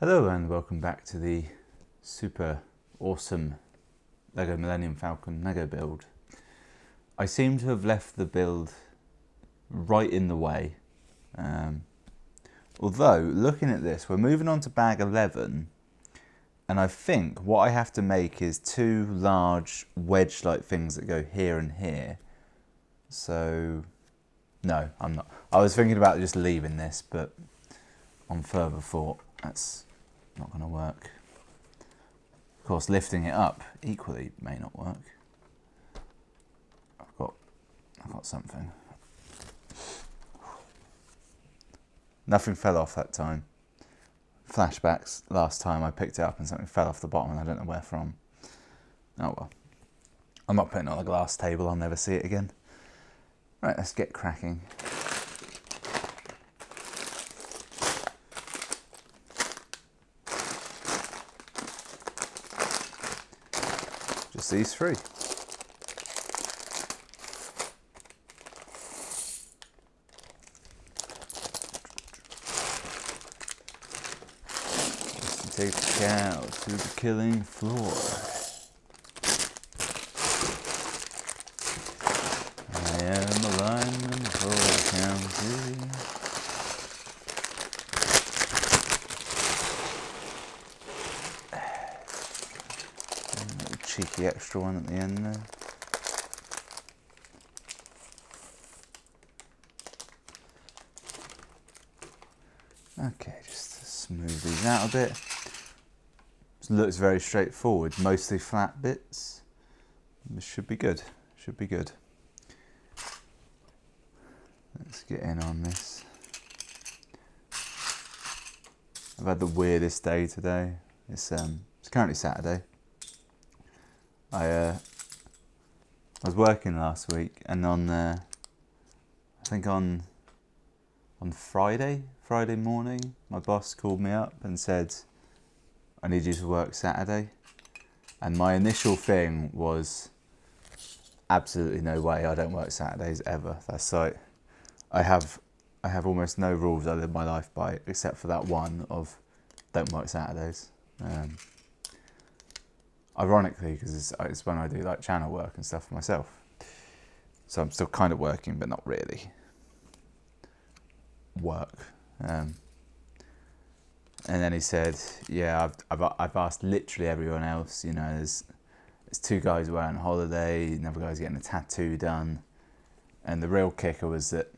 Hello and welcome back to the super awesome LEGO Millennium Falcon Lego build. I seem to have left the build right in the way. Although, looking at this, we're moving on to bag 11, and I think what I have to make is two large wedge-like things that go here and here. So, no, I'm not. I was thinking about just leaving this, but on further thought, that's not going to work. Of course, lifting it up equally may not work. I've got something. Nothing fell off that time. Flashbacks, last time I picked it up and something fell off the bottom and I don't know where from. Oh well. I'm not putting it on a glass table, I'll never see it again. Right, let's get cracking. Just these three. Just take the cow to the killing floor. I am a lineman for the county. Cheeky extra one at the end there. Okay, just to smooth these out a bit. This looks very straightforward, mostly flat bits. This should be good, should be good. Let's get in on this. I've had the weirdest day today. It's currently Saturday. I was working last week, and on I think on Friday morning, my boss called me up and said, "I need you to work Saturday." And my initial thing was, absolutely no way, I don't work Saturdays ever. That's like, I have almost no rules I live my life by, except for that one of don't work Saturdays. Ironically, because it's when I do like channel work and stuff for myself. So I'm still kind of working, but not really. Work. And then he said, "Yeah, I've asked literally everyone else. You know, there's two guys away on holiday, another guy's getting a tattoo done, and the real kicker was that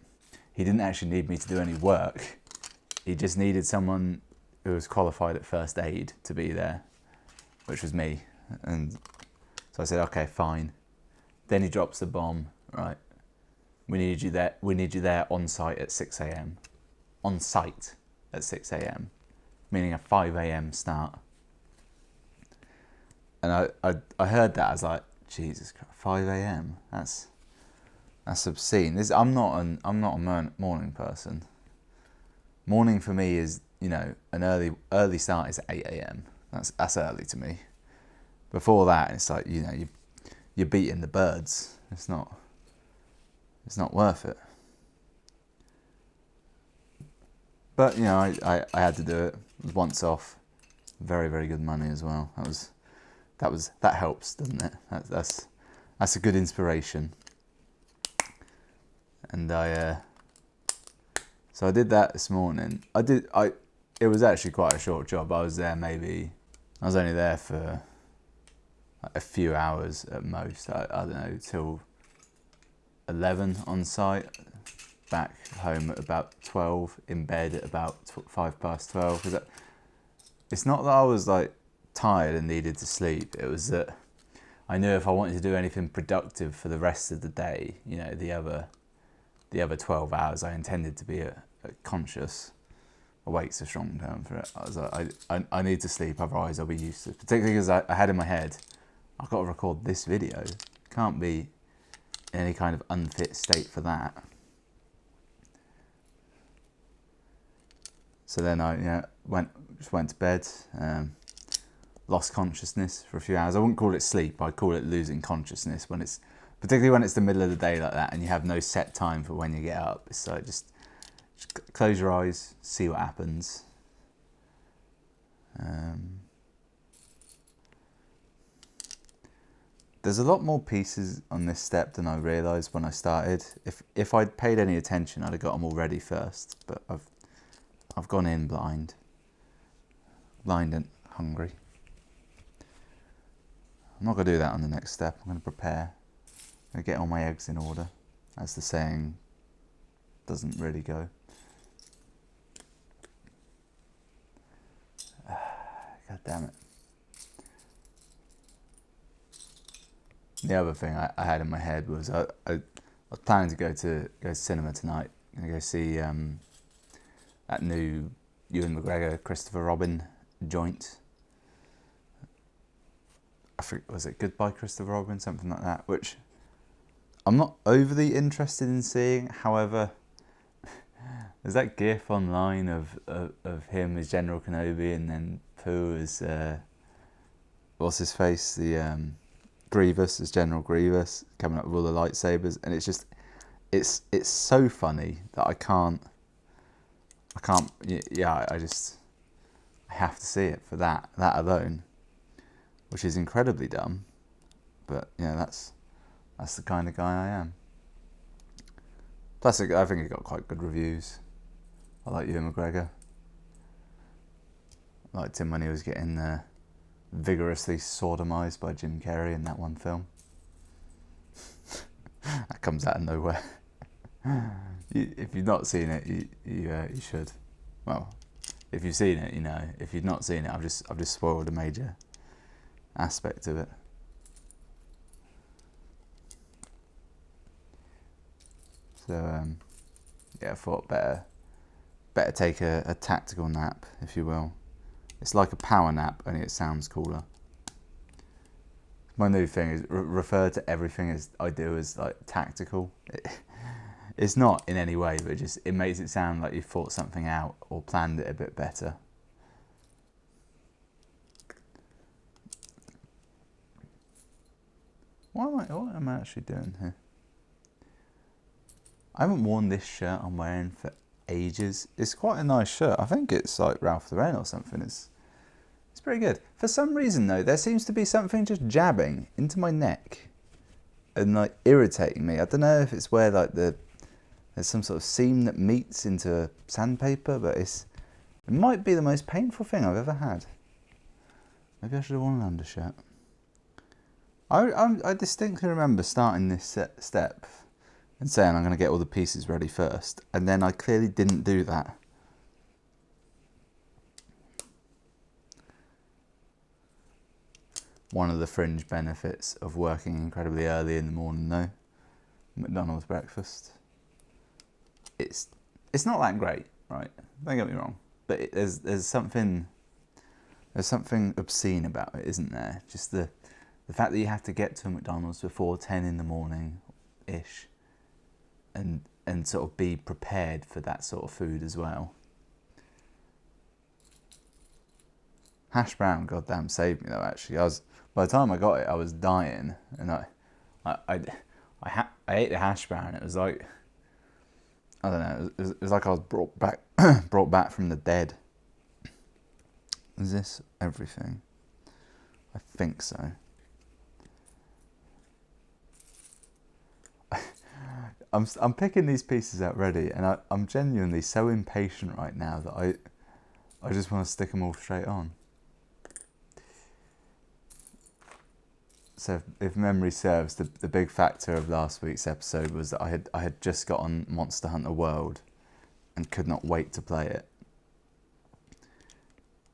he didn't actually need me to do any work. He just needed someone who was qualified at first aid to be there, which was me." And so I said, "Okay, fine." Then he drops the bomb. Right, we need you there. We need you there on site at 6 a.m. On site at 6 a.m. meaning a 5 a.m. start. And I heard that, I was like, Jesus Christ, 5 a.m. That's obscene. I'm not a morning person. Morning for me is, you know, an early start is 8 a.m. That's early to me. Before that, it's like, you know, you're beating the birds. It's not worth it. But, you know, I had to do it. It was once off. Very, very good money as well. That helps, doesn't it? That's a good inspiration. And so I did that this morning. It was actually quite a short job. I was only there for like a few hours at most. I don't know, till 11 on site, back home at about 12, in bed at about 12:05. Because it's not that I was like tired and needed to sleep. It was that I knew if I wanted to do anything productive for the rest of the day, you know, the other 12 hours, I intended to be conscious. Awake's a strong term for it. I was like, I need to sleep, otherwise I'll be useless. Particularly because I had in my head, I've got to record this video. Can't be in any kind of unfit state for that. So then I went to bed, lost consciousness for a few hours. I wouldn't call it sleep, I'd call it losing consciousness, particularly when it's the middle of the day like that and you have no set time for when you get up. So just close your eyes, see what happens. there's a lot more pieces on this step than I realised when I started. If I'd paid any attention, I'd have got them all ready first. But I've gone in blind and hungry. I'm not going to do that on the next step. I'm going to prepare. I'm going to get all my eggs in order, as the saying doesn't really go. God damn it. The other thing I had in my head was I was planning to go to cinema tonight. I'm going to go see that new Ewan McGregor, Christopher Robin joint. I forget, was it Goodbye Christopher Robin, something like that, which I'm not overly interested in seeing. However, there's that gif online of him as General Kenobi and then Pooh as what's his face, the Grievous as General Grievous, coming up with all the lightsabers, and it's just it's so funny that I can't yeah, I have to see it for that alone, which is incredibly dumb, but yeah, that's the kind of guy I am. Plus, I think it got quite good reviews. I like Ewan McGregor. I liked him when he was getting vigorously sodomised by Jim Carrey in that one film. That comes out of nowhere. If you've not seen it, you should. Well, if you've seen it, you know. If you've not seen it, I've just spoiled a major aspect of it. So yeah, I thought better take a tactical nap, if you will. It's like a power nap, only it sounds cooler. My new thing is refer to everything as I do as like tactical. It's not in any way, but it makes it sound like you thought something out or planned it a bit better. What am I actually doing here? I haven't worn this shirt I'm wearing for ages. It's quite a nice shirt. I think it's like Ralph Lauren or something. It's pretty good. For some reason though, there seems to be something just jabbing into my neck and like irritating me. I don't know if it's where like there's some sort of seam that meets into sandpaper, but it might be the most painful thing I've ever had. Maybe I should have worn an undershirt. I distinctly remember starting this step and saying I'm going to get all the pieces ready first, and then I clearly didn't do that. One of the fringe benefits of working incredibly early in the morning though, McDonald's breakfast. It's not that great, right? Don't get me wrong, but there's something obscene about it, isn't there? Just the fact that you have to get to a McDonald's before 10 in the morning ish, and sort of be prepared for that sort of food as well. Hash brown, goddamn, saved me though. Actually, by the time I got it, I was dying, and I ate the hash brown. It was like, I don't know. It was like I was brought back from the dead. Is this everything? I think so. I'm picking these pieces out ready, and I'm genuinely so impatient right now that I just want to stick them all straight on. So if memory serves, the big factor of last week's episode was that I had just got on Monster Hunter World and could not wait to play it.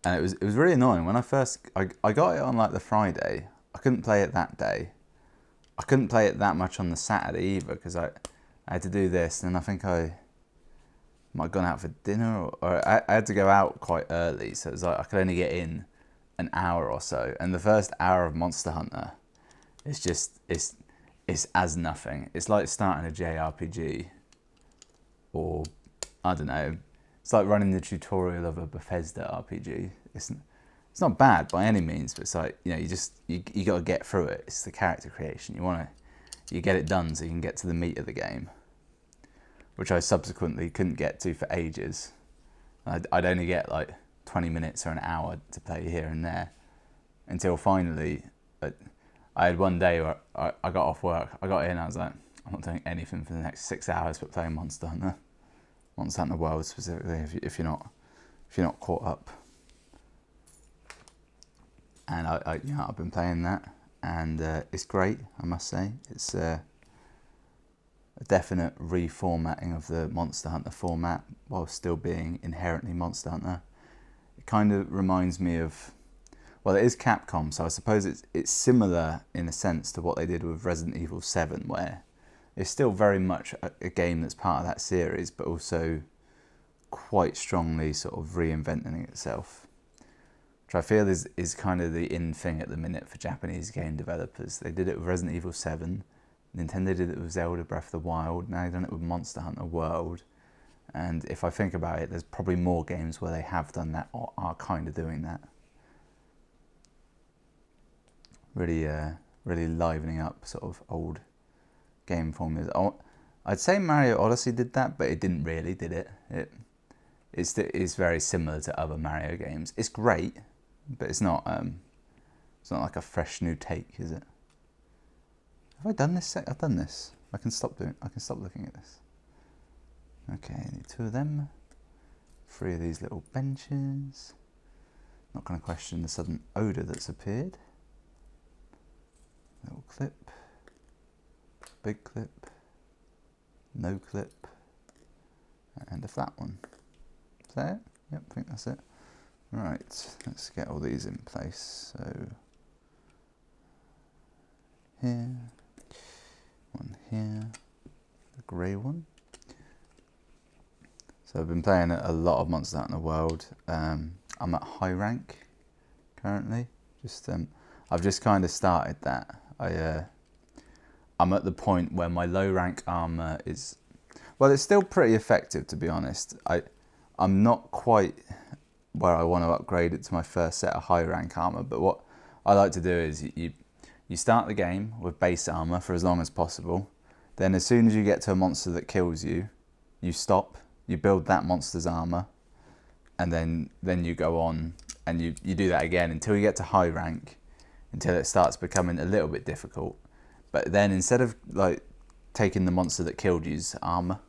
And it was really annoying. When I got it on like the Friday, I couldn't play it that day. I couldn't play it that much on the Saturday either, because I had to do this, and I think I might have gone out for dinner, or I had to go out quite early, so it was like I could only get in an hour or so. And the first hour of Monster Hunter is just it's as nothing. It's like starting a JRPG, or I don't know. It's like running the tutorial of a Bethesda RPG. It's not bad by any means, but it's like, you know, you got to get through it. It's the character creation. You get it done so you can get to the meat of the game, which I subsequently couldn't get to for ages. I'd only get like 20 minutes or an hour to play here and there, until finally I had one day where I got off work, I got in, I was like, I'm not doing anything for the next 6 hours but playing Monster Hunter World specifically, if you're not caught up. And I've been playing that, and it's great, I must say. It's a definite reformatting of the Monster Hunter format while still being inherently Monster Hunter. It kind of reminds me of, well, it is Capcom, so I suppose it's similar in a sense to what they did with Resident Evil 7, where it's still very much a game that's part of that series, but also quite strongly sort of reinventing itself. Which I feel is kind of the in thing at the minute for Japanese game developers. They did it with Resident Evil 7, Nintendo did it with Zelda Breath of the Wild, now they've done it with Monster Hunter World. And if I think about it, there's probably more games where they have done that or are kind of doing that. Really, really livening up sort of old game formulas. I'd say Mario Odyssey did that, but it didn't really, did it? It's very similar to other Mario games. It's great, but it's not like a fresh new take, is it? Have I done this? I've done this. I can stop looking at this. Okay, I need 2 of them. 3 of these little benches. Not going to question the sudden odour that's appeared. Little clip. Big clip. No clip. And a flat one. Is that it? Yep, I think that's it. Right, let's get all these in place. So, here. One here. The grey one. So I've been playing a lot of Monster Hunter World. I'm at high rank currently. I've just kind of started that. I'm at the point where my low rank armor is, well, it's still pretty effective, to be honest. I'm not quite where I want to upgrade it to my first set of high rank armor, but what I like to do is you start the game with base armor for as long as possible. Then as soon as you get to a monster that kills you, you stop, you build that monster's armor, and then you go on and you do that again until you get to high rank, until it starts becoming a little bit difficult. But then instead of like taking the monster that killed you's armor,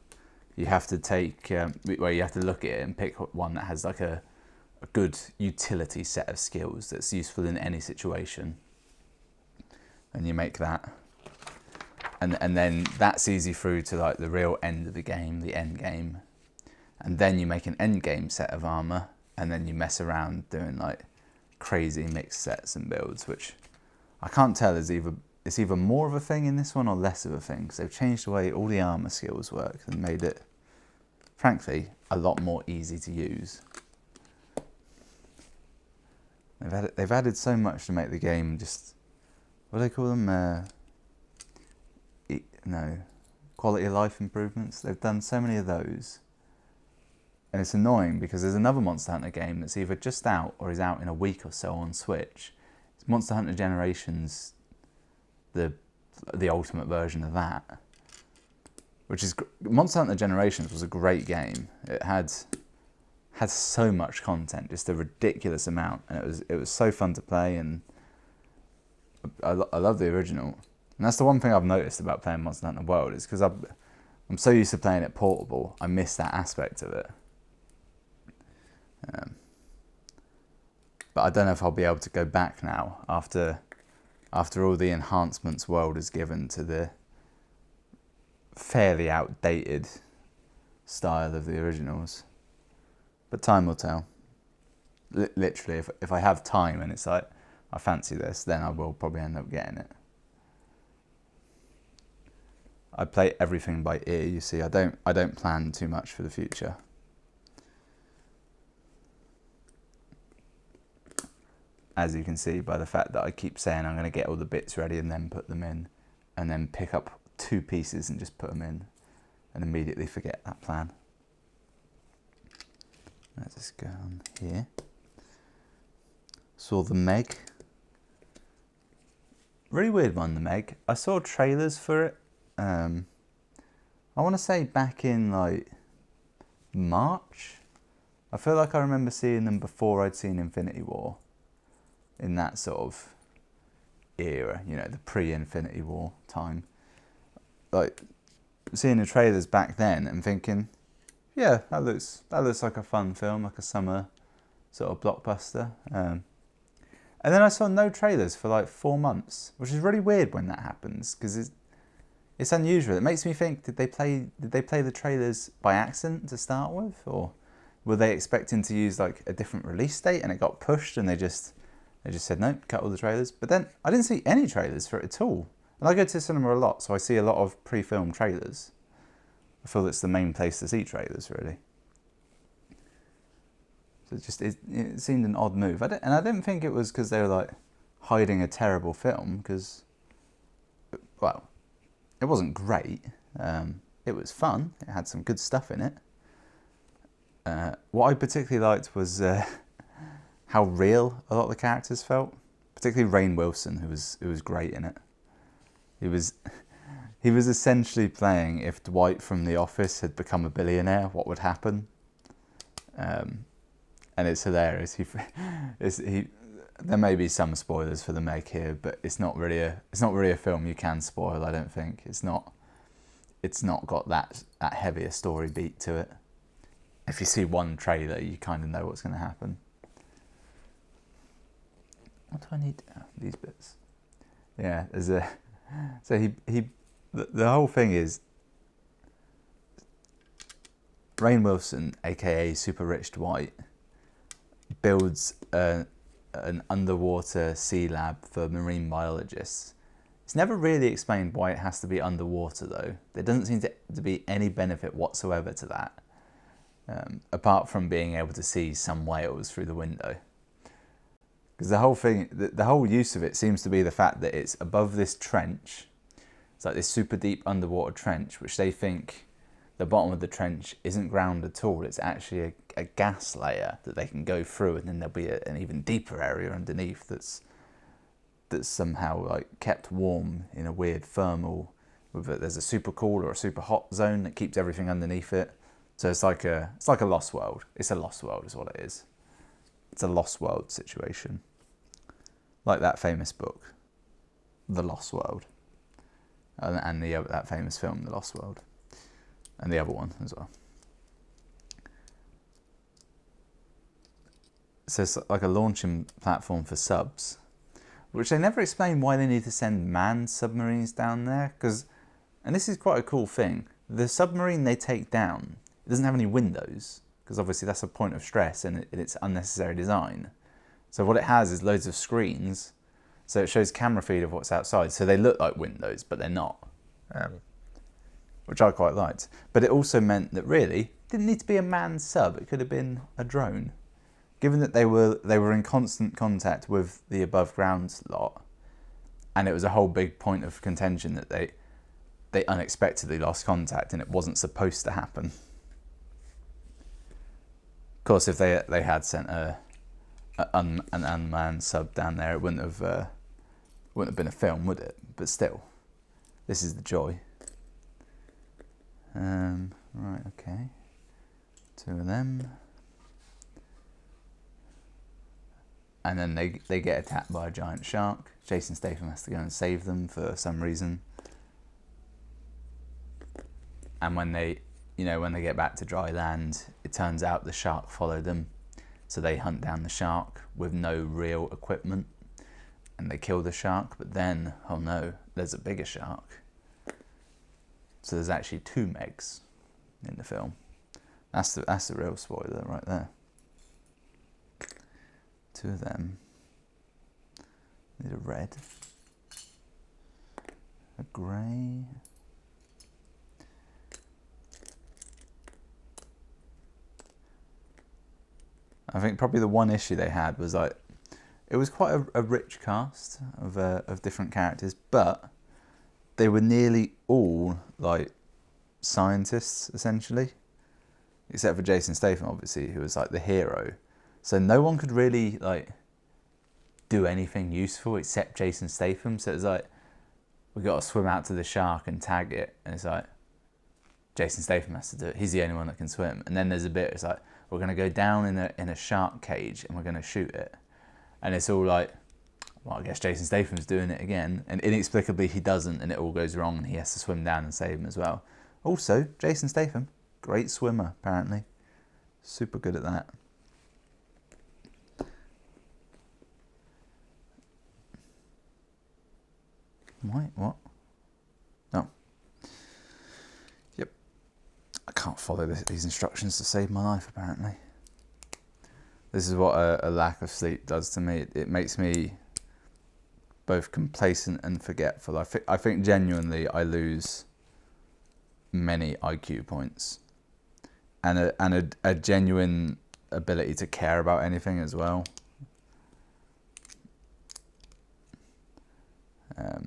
you have to take, you have to look at it and pick one that has like a good utility set of skills that's useful in any situation. And you make that. And then that sees you through to like the real end of the game, the end game. And then you make an end game set of armor, and then you mess around doing like crazy mixed sets and builds, which I can't tell is it's either more of a thing in this one or less of a thing, because they've changed the way all the armor skills work and made it, frankly, a lot more easy to use. They've added so much to make the game just, what do they call them? Quality of life improvements. They've done so many of those. And it's annoying because there's another Monster Hunter game that's either just out or is out in a week or so on Switch. It's Monster Hunter Generations, the ultimate version of that. Which is, Monster Hunter Generations was a great game. It had so much content, just a ridiculous amount, and it was so fun to play, and I love the original. And that's the one thing I've noticed about playing Monster Hunter World, is because I'm so used to playing it portable, I miss that aspect of it. But I don't know if I'll be able to go back now after all the enhancements World has given to the fairly outdated style of the originals. But time will tell. Literally, if I have time and it's like, I fancy this, then I will probably end up getting it. I play everything by ear, you see. I don't plan too much for the future. As you can see by the fact that I keep saying I'm going to get all the bits ready and then put them in, and then pick up 2 pieces and just put them in, and immediately forget that plan. Let's just go on here. Saw the Meg. Really weird one, the Meg. I saw trailers for it. I want to say back in like March. I feel like I remember seeing them before I'd seen Infinity War. In that sort of era, you know, the pre-Infinity War time. Like, seeing the trailers back then and thinking, yeah, that looks like a fun film, like a summer sort of blockbuster. And then I saw no trailers for like 4 months, which is really weird when that happens, because it's unusual. It makes me think, did they play the trailers by accident to start with, or were they expecting to use like a different release date and it got pushed and they just said no, cut all the trailers? But then I didn't see any trailers for it at all. And I go to the cinema a lot, so I see a lot of pre-filmed trailers. I feel that's the main place to see trailers, really. So it seemed an odd move. I didn't think it was because they were like hiding a terrible film, because, well, it wasn't great. It was fun. It had some good stuff in it. What I particularly liked was how real a lot of the characters felt. Particularly Rainn Wilson, who was great in it. He was essentially playing if Dwight from The Office had become a billionaire, what would happen. And it's hilarious. There may be some spoilers for the Meg here, but it's not really a film you can spoil. I don't think it's not got that heavy a story beat to it. If you see one trailer, you kind of know what's going to happen. What do I need? Oh, these bits. Yeah, so the whole thing is Rainn Wilson, aka Super Rich Dwight, builds an underwater sea lab for marine biologists. It's never really explained why it has to be underwater, though. There doesn't seem to be any benefit whatsoever to that, apart from being able to see some whales through the window. Because the whole thing, the whole use of it seems to be the fact that it's above this trench. It's like this super deep underwater trench, which they think the bottom of the trench isn't ground at all. It's actually a gas layer that they can go through, and then there'll be an even deeper area underneath that's somehow like kept warm in a weird thermal. There's a super cool or a super hot zone that keeps everything underneath it. So it's like a lost world. It's a lost world, is what it is. It's a lost world situation, like that famous book, The Lost World, and that famous film, The Lost World, and the other one as well. So it's like a launching platform for subs, which they never explain why they need to send manned submarines down there. And this is quite a cool thing. The submarine they take down, it doesn't have any windows, because obviously that's a point of stress in its unnecessary design. So what it has is loads of screens, so it shows camera feed of what's outside. So they look like windows, but they're not, which I quite liked. But it also meant that really it didn't need to be a manned sub. It could have been a drone, given that they were in constant contact with the above ground lot, and it was a whole big point of contention that they unexpectedly lost contact, and it wasn't supposed to happen. Of course, if they had sent an unmanned sub down there, it wouldn't have been a film, would it? But still, this is the joy. Right, okay. 2 of them. And then they get attacked by a giant shark. Jason Statham has to go and save them for some reason. And when they get back to dry land, it turns out the shark followed them. So they hunt down the shark with no real equipment, and they kill the shark. But then, oh no, there's a bigger shark. So there's actually 2 Megs in the film. That's the real spoiler right there. 2 of them. Need a red, a grey. I think probably the one issue they had was like, it was quite a rich cast of different characters, but they were nearly all like scientists essentially, except for Jason Statham, obviously, who was like the hero. So no one could really like do anything useful except Jason Statham. So it was like, we got to swim out to the shark and tag it, and it's like Jason Statham has to do it. He's the only one that can swim. And then there's a bit, it's like, we're going to go down in a shark cage and we're going to shoot it. And it's all like, well, I guess Jason Statham's doing it again, and inexplicably he doesn't, and it all goes wrong, and he has to swim down and save him as well. Also, Jason Statham, great swimmer, apparently. Super good at that. Wait, what? Oh. Yep. I can't follow these instructions to save my life, apparently. This is what a lack of sleep does to me. It makes me both complacent and forgetful. I think genuinely I lose many IQ points. And a genuine ability to care about anything as well. That's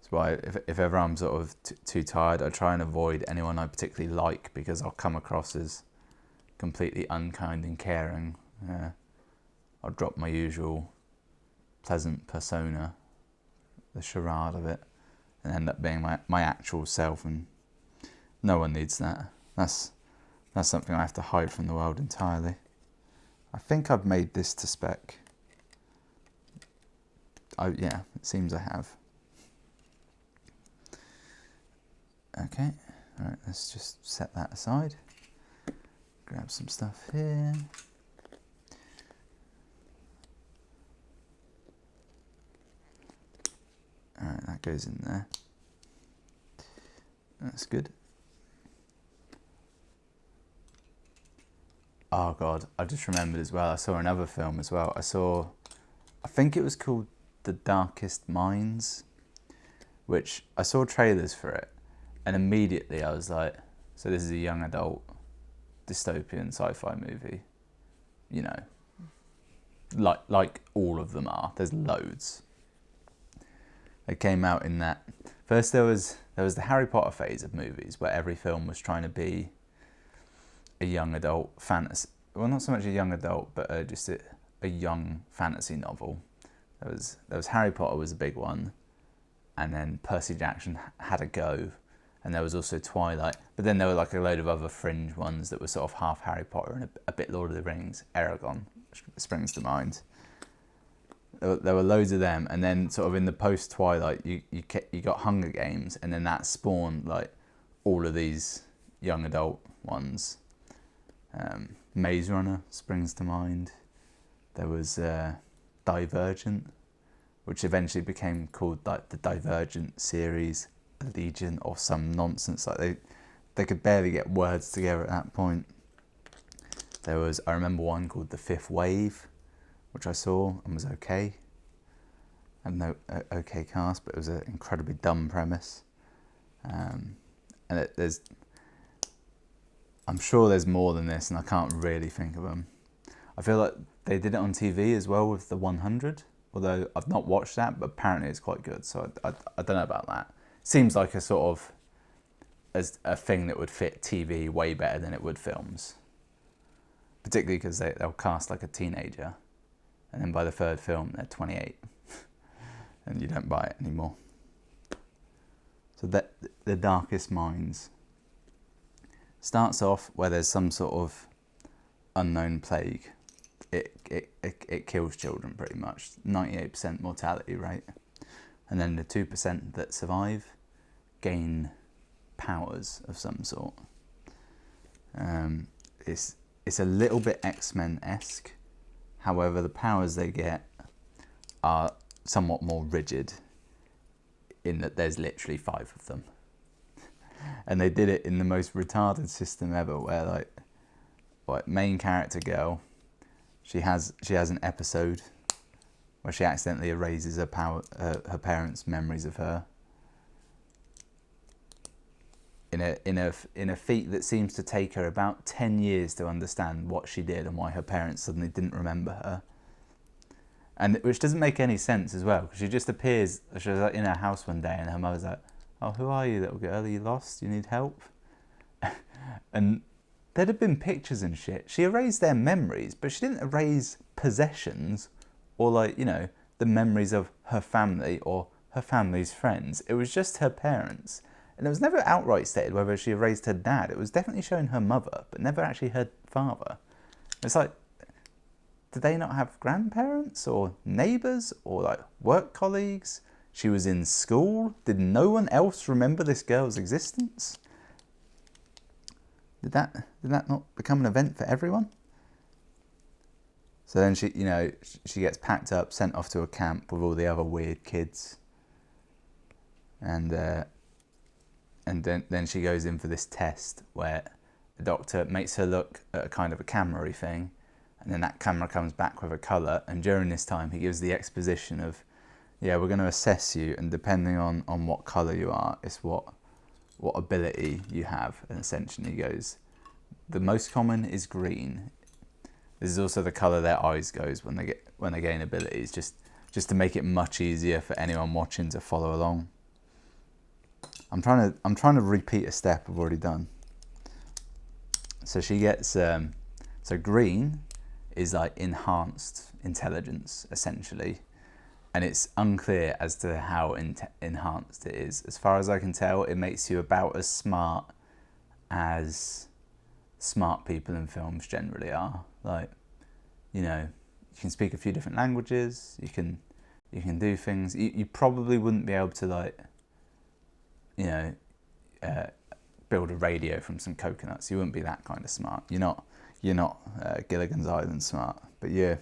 why if ever I'm sort of too tired, I try and avoid anyone I particularly like, because I'll come across as completely unkind and caring. I'll drop my usual pleasant persona, the charade of it, and end up being my actual self, and no one needs that. That's something I have to hide from the world entirely. I think I've made this to spec. Yeah, it seems I have. Okay, alright, let's just set that aside. Grab some stuff here. Alright, that goes in there. That's good. Oh god, I just remembered as well, I saw another film as well. I think it was called The Darkest Minds, which I saw trailers for it, and immediately I was like, so this is a young adult dystopian sci-fi movie, you know, like all of them are. There's loads. They came out in that. First there was the Harry Potter phase of movies, where every film was trying to be a young adult fantasy. Well, not so much a young adult, but just a young fantasy novel. There was Harry Potter was a big one, and then Percy Jackson had a go, and there was also Twilight. But then there were like a load of other fringe ones that were sort of half Harry Potter and a bit Lord of the Rings. Eragon springs to mind. There were loads of them, and then sort of in the post-Twilight, you got Hunger Games, and then that spawned like all of these young adult ones. Maze Runner springs to mind. There was Divergent, which eventually became called like the Divergent series, Allegiant, or some nonsense. Like they could barely get words together at that point. There was, I remember one called The Fifth Wave, which I saw and was okay. And no okay cast, but it was an incredibly dumb premise. And I'm sure there's more than this, and I can't really think of them. I feel like they did it on TV as well with the 100, although I've not watched that, but apparently it's quite good. So I don't know about that. Seems like a sort of as a thing that would fit TV way better than it would films. Particularly because they'll cast like a teenager, and then by the third film they're 28, and you don't buy it anymore. So that The Darkest Minds starts off where there's some sort of unknown plague. It kills children pretty much. 98% mortality rate. And then the 2% that survive gain powers of some sort. It's a little bit X-Men-esque. However, the powers they get are somewhat more rigid, in that there's literally 5 of them. And they did it in the most retarded system ever, where like main character girl, she has an episode where she accidentally erases her parents' memories of her. In a feat that seems to take her about 10 years to understand what she did and why her parents suddenly didn't remember her. And which doesn't make any sense as well, because she just appears, she was like in her house one day and her mother's like, "Oh, who are you, little girl? Are you lost? You need help?" And there'd have been pictures and shit. She erased their memories, but she didn't erase possessions or like, you know, the memories of her family or her family's friends. It was just her parents. And it was never outright stated whether she erased her dad. It was definitely showing her mother, but never actually her father. It's like, did they not have grandparents or neighbours or like work colleagues? She was in school. Did no one else remember this girl's existence? Did that not become an event for everyone? So then she gets packed up, sent off to a camp with all the other weird kids, and then she goes in for this test where the doctor makes her look at a kind of a camera-y thing, and then that camera comes back with a colour, and during this time he gives the exposition of, yeah, we're going to assess you, and depending on what colour you are, it's what ability you have. And essentially he goes, the most common is green. This is also the colour their eyes goes when they gain abilities, just to make it much easier for anyone watching to follow along. I'm trying to repeat a step I've already done. So she gets so green is like enhanced intelligence essentially, and it's unclear as to how enhanced it is. As far as I can tell, it makes you about as smart as smart people in films generally are. Like, you can speak a few different languages, you can do things. You probably wouldn't be able to, like, build a radio from some coconuts. You wouldn't be that kind of smart. You're not Gilligan's Island smart, but you're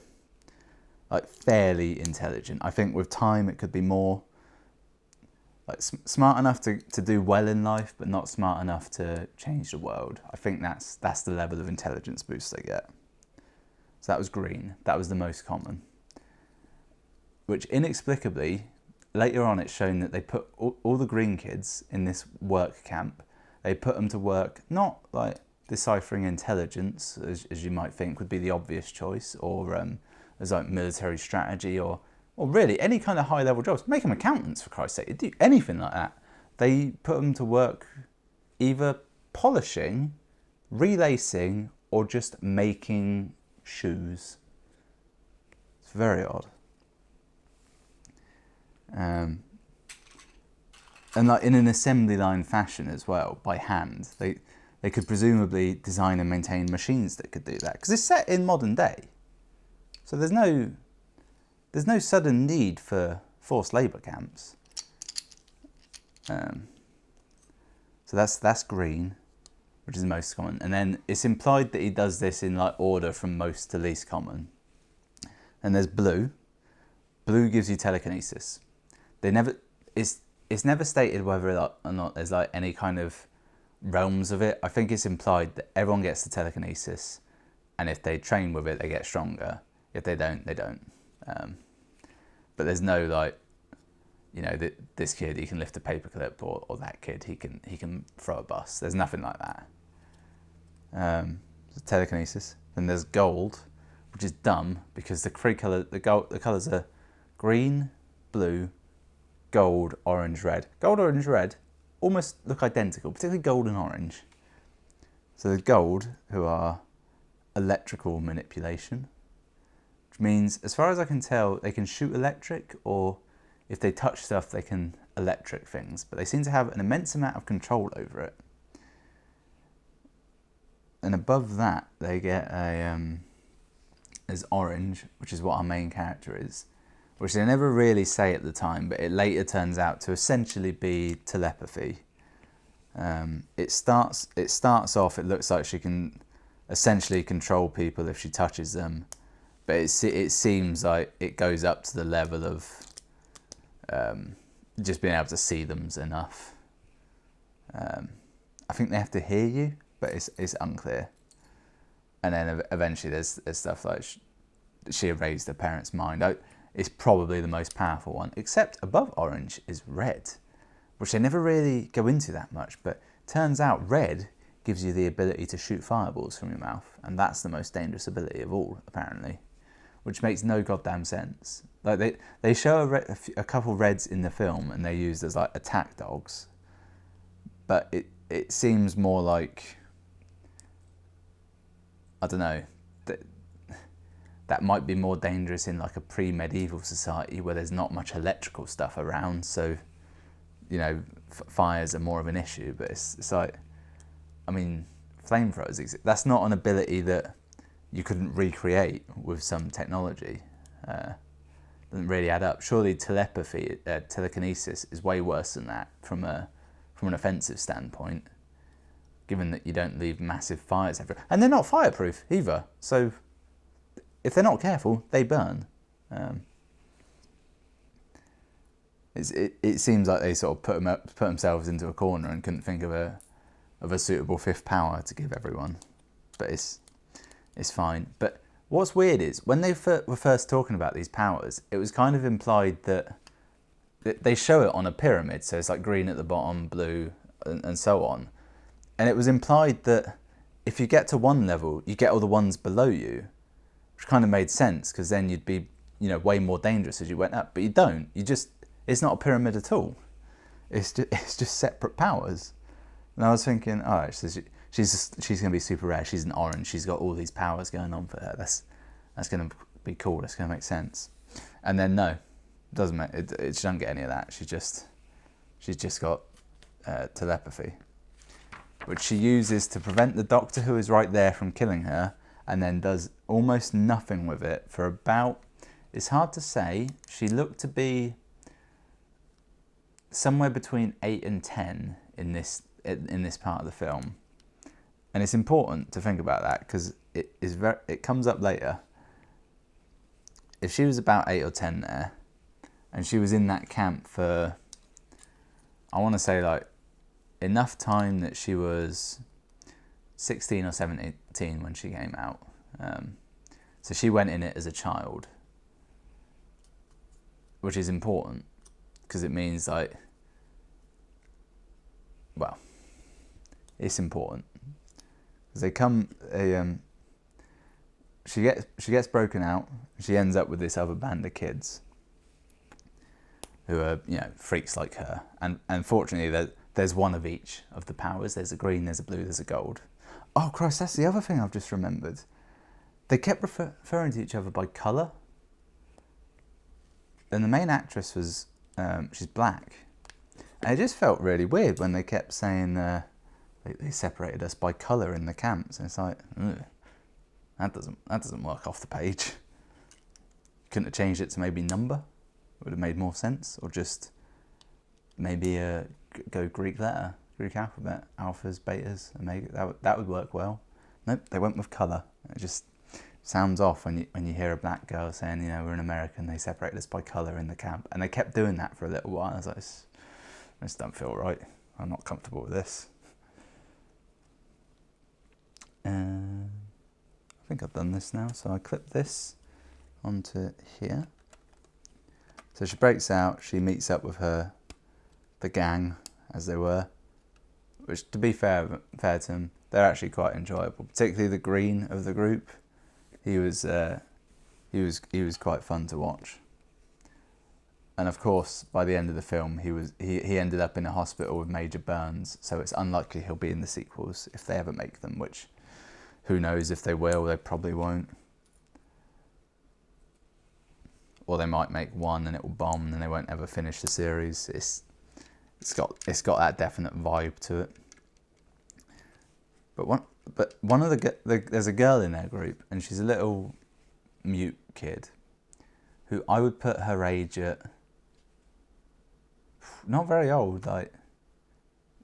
like fairly intelligent. I think with time it could be more like smart enough to do well in life, but not smart enough to change the world. I think that's the level of intelligence boost they get. So that was green. That was the most common. Which inexplicably, later on it's shown that they put all the green kids in this work camp. They put them to work, not like deciphering intelligence, as you might think would be the obvious choice, or as like military strategy, or really any kind of high level jobs. Make them accountants, for Christ's sake. You'd do anything like that. They put them to work either polishing, relacing, or just making shoes. It's very odd. And like in an assembly line fashion as well, by hand. They could presumably design and maintain machines that could do that, because it's set in modern day. So there's no sudden need for forced labour camps. So that's green, which is the most common. And then it's implied that he does this in like order from most to least common. And there's blue. Blue gives you telekinesis. It's never stated whether or not there's like any kind of realms of it. I think it's implied that everyone gets the telekinesis, and if they train with it, they get stronger. If they don't, they don't. But there's no like, this kid, he can lift a paperclip, or that kid, he can throw a bus. There's nothing like that. Telekinesis. Then there's gold, which is dumb because the colours are green, blue, gold, orange, red. Gold, orange, red almost look identical, particularly gold and orange. So the gold, who are electrical manipulation, which means, as far as I can tell, they can shoot electric, or if they touch stuff, they can electric things. But they seem to have an immense amount of control over it. And above that, they get as orange, which is what our main character is, which they never really say at the time, but it later turns out to essentially be telepathy. It starts off, it looks like she can essentially control people if she touches them, but it seems like it goes up to the level of just being able to see them's enough. I think they have to hear you, but it's unclear. And then eventually there's stuff like she erased her parents' mind. It's probably the most powerful one, except above orange is red, which they never really go into that much, but turns out red gives you the ability to shoot fireballs from your mouth, and that's the most dangerous ability of all, apparently, which makes no goddamn sense. Like they show a couple reds in the film, and they're used as like attack dogs, but it seems more like, I don't know, that might be more dangerous in like a pre-medieval society where there's not much electrical stuff around, so fires are more of an issue. But it's like, I mean, flamethrowers exist. That's not an ability that you couldn't recreate with some technology. Doesn't really add up. Surely telepathy, telekinesis is way worse than that from an offensive standpoint, given that you don't leave massive fires everywhere. And they're not fireproof either, so if they're not careful, they burn. It seems like they sort of put themselves into a corner and couldn't think of a suitable fifth power to give everyone. But it's fine. But what's weird is when they were first talking about these powers, it was kind of implied that they show it on a pyramid, so it's like green at the bottom, blue, and so on. And it was implied that if you get to one level, you get all the ones below you, which kind of made sense because then you'd be, way more dangerous as you went up. But you don't. It's not a pyramid at all. It's just separate powers. And I was thinking, all right, so she's going to be super rare. She's an orange. She's got all these powers going on for her. That's going to be cool. That's going to make sense. And then no, it doesn't make it. She doesn't get any of that. She's just got telepathy, which she uses to prevent the Doctor, who is right there, from killing her, and then does almost nothing with it for about. It's hard to say. She looked to be somewhere between 8 and 10 in this part of the film, and it's important to think about that because it comes up later. If she was about 8 or 10 there, and she was in that camp for, I want to say like enough time that she was 16 or 17 when she came out, so she went in it as a child, which is important. Because it means it's important. Because she gets broken out. She ends up with this other band of kids who are freaks like her. And unfortunately, there's one of each of the powers. There's a green, there's a blue, there's a gold. Oh Christ, that's the other thing I've just remembered. They kept referring to each other by colour. And the main actress was. She's black, and it just felt really weird when they kept saying they separated us by colour in the camps, and it's like, ugh, that doesn't work off the page. Couldn't have changed it to maybe number? Would have made more sense, or just maybe go Greek letter, Greek alphabet, alphas, betas, omega. That would work well. Nope, they went with colour. It just sounds off when you hear a black girl saying, we're an American, they separated us by colour in the camp. And they kept doing that for a little while. I was like, this don't feel right. I'm not comfortable with this. I think I've done this now, so I clip this onto here. So she breaks out, she meets up with the gang, as they were, which, to be fair to them, they're actually quite enjoyable, particularly the green of the group. He was quite fun to watch, and of course, by the end of the film, he ended up in a hospital with major burns. So it's unlikely he'll be in the sequels if they ever make them. Which, who knows if they will? They probably won't, or they might make one and it will bomb and they won't ever finish the series. It's got that definite vibe to it. But one of there's a girl in their group, and she's a little mute kid who I would put her age at not very old, like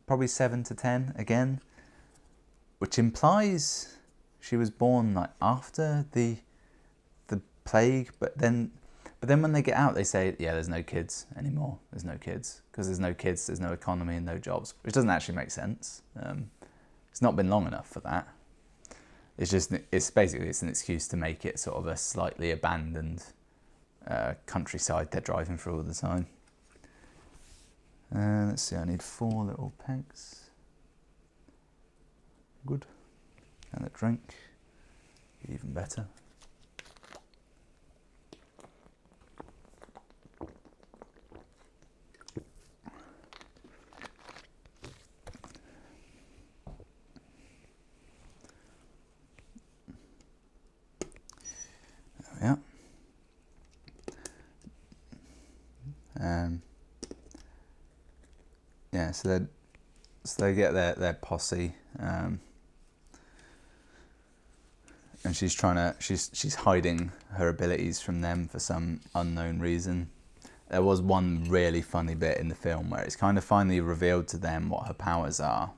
probably 7 to 10 again, which implies she was born like after the plague. But then when they get out, they say, there's no kids anymore. There's no kids because there's no kids, there's no economy and no jobs, which doesn't actually make sense. It's not been long enough for that. It's basically an excuse to make it sort of a slightly abandoned countryside they're driving through all the time. Let's see, I need 4 little pegs. Good. And a drink. Even better. Yeah. So they get their posse, and she's hiding her abilities from them for some unknown reason. There was one really funny bit in the film where it's kind of finally revealed to them what her powers are.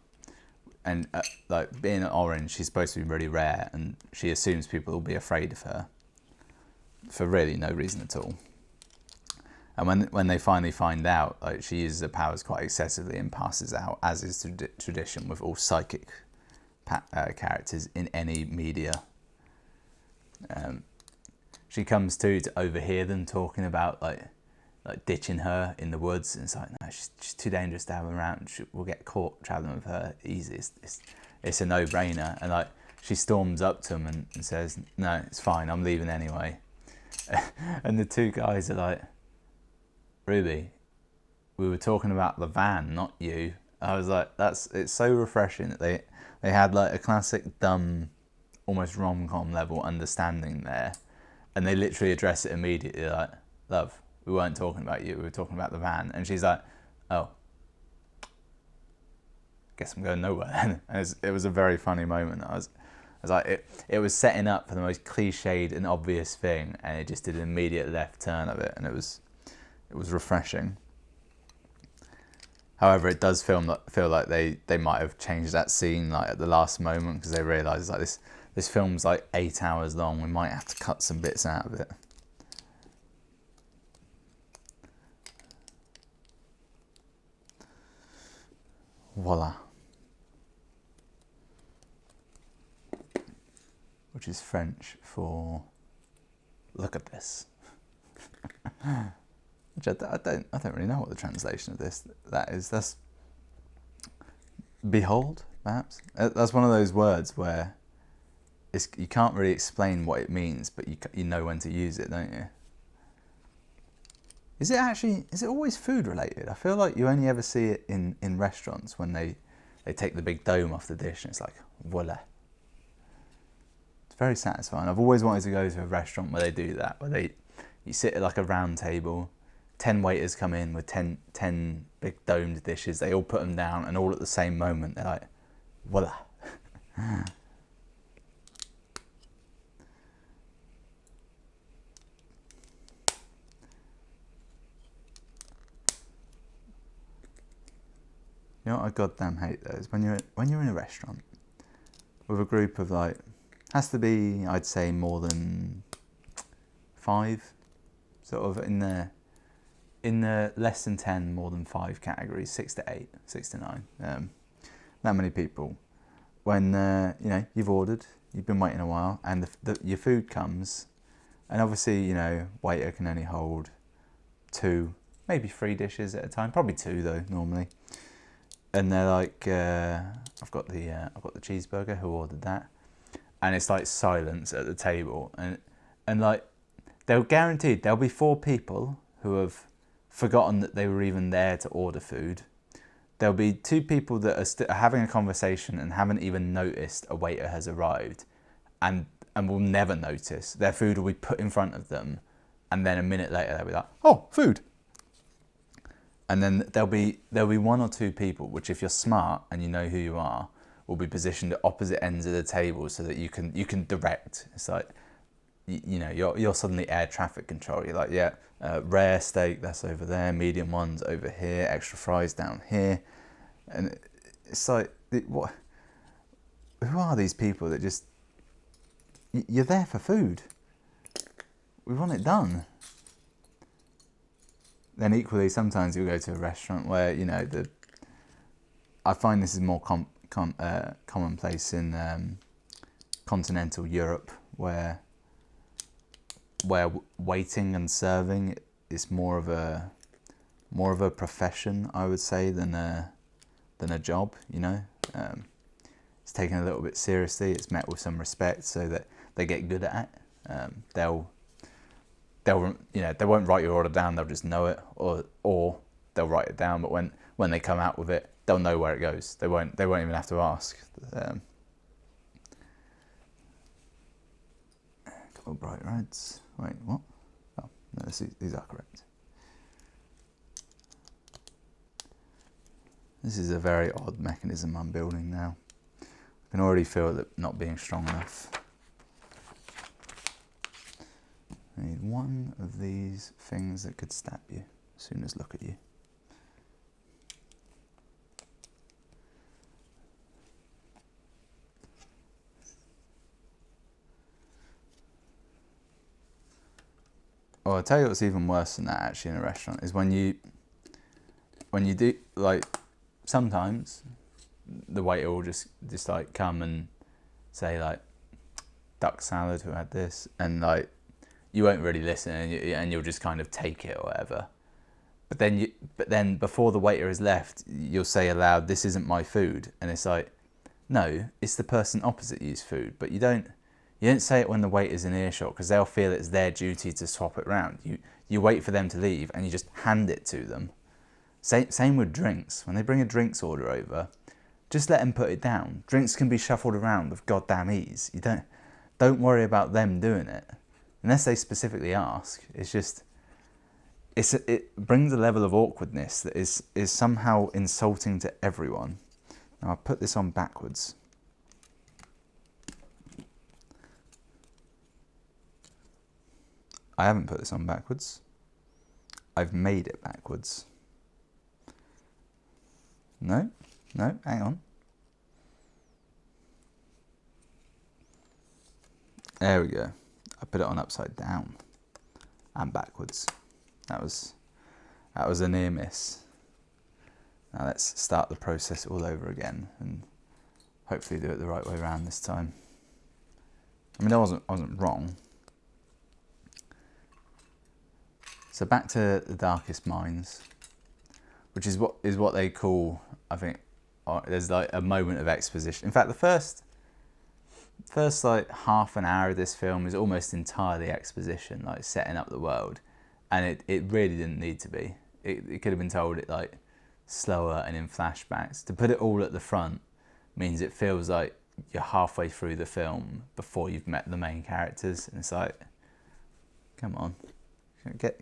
And like being an orange, she's supposed to be really rare, and she assumes people will be afraid of her for really no reason at all. And when they finally find out, like, she uses her powers quite excessively and passes out, as is tradition with all psychic characters in any media. She comes to overhear them talking about like ditching her in the woods, and it's like, no, she's too dangerous to have around. We'll get caught traveling with her easy. It's a no-brainer. And like she storms up to him and says, no, it's fine, I'm leaving anyway. And the two guys are like, Ruby, we were talking about the van, not you. I was like, it's so refreshing that they had like a classic dumb, almost rom-com level understanding there, and they literally address it immediately, like, love, we weren't talking about you, we were talking about the van. And she's like, oh, guess I'm going nowhere. And it was a very funny moment. I was like, it was setting up for the most cliched and obvious thing, and it just did an immediate left turn of it, and it was refreshing. However, it does feel like they might have changed that scene like at the last moment, because they realised like this film's like 8 hours long. We might have to cut some bits out of it. Voila. Which is French for look at this. Which I don't really know what the translation of that is. That's behold, perhaps. That's one of those words where you can't really explain what it means, but you know when to use it, don't you? Is it always food related? I feel like you only ever see it in restaurants when they take the big dome off the dish and it's like, voila. It's very satisfying. I've always wanted to go to a restaurant where they do that, where you sit at like a round table, 10 waiters come in with 10 big domed dishes, they all put them down, and all at the same moment they're like, voila. You know what I goddamn hate though is when you're in a restaurant with a group of like, has to be, I'd say, more than 5, sort of in the less than 10, more than 5 categories, 6 to 8, 6 to 9, that many people. When you've ordered, you've been waiting a while, and your food comes, and obviously waiter can only hold 2, maybe 3 dishes at a time, probably 2 though normally. And they're like, I've got the cheeseburger. Who ordered that? And it's like silence at the table, and like there'll be 4 people who have forgotten that they were even there to order food. There'll be 2 people that are having a conversation and haven't even noticed a waiter has arrived, and will never notice. Their food will be put in front of them, and then a minute later they'll be like, oh, food. And then there'll be 1 or 2 people, which if you're smart and you know who you are, will be positioned at opposite ends of the table so that you can direct. It's like, you're suddenly air traffic control. You're like, yeah, rare steak, that's over there, medium ones over here, extra fries down here. And it's like, what? Who are these people that just, you're there for food. We want it done. Then equally, sometimes you'll go to a restaurant where, I find this is more commonplace in continental Europe, where waiting and serving is more of a profession, I would say, than a job. It's taken a little bit seriously. It's met with some respect, so that they get good at it. They won't write your order down. They'll just know it, or they'll write it down. But when they come out with it, they'll know where it goes. They won't even have to ask. Couple of bright reds. Wait, what? Oh no, these are correct. This is a very odd mechanism I'm building now. I can already feel it not being strong enough. I need one of these things that could stab you as soon as look at you. Oh, I'll tell you what's even worse than that actually in a restaurant is when you do, like, sometimes the waiter will just like come and say like, duck salad, who had this, and like you won't really listen, and you'll just kind of take it or whatever. But then before the waiter has left, you'll say aloud, "This isn't my food," and it's like, no, it's the person opposite you's food. But you don't say it when the waiter's in earshot, because they'll feel it's their duty to swap it around. You wait for them to leave and you just hand it to them. Same with drinks. When they bring a drinks order over, just let them put it down. Drinks can be shuffled around with goddamn ease. You don't worry about them doing it unless they specifically ask. It's just it brings a level of awkwardness that is somehow insulting to everyone. Now I'll put this on backwards. I haven't put this on backwards. I've made it backwards. No, hang on. There we go. I put it on upside down and backwards. That was a near miss. Now let's start the process all over again and hopefully do it the right way around this time. I mean, I wasn't wrong. So back to the darkest minds, which is what they call, I think, there's like a moment of exposition. In fact, the first like half an hour of this film is almost entirely exposition, like setting up the world, and it really didn't need to be. It could have been told it like slower and in flashbacks. To put it all at the front means it feels like you're halfway through the film before you've met the main characters, and it's like, come on,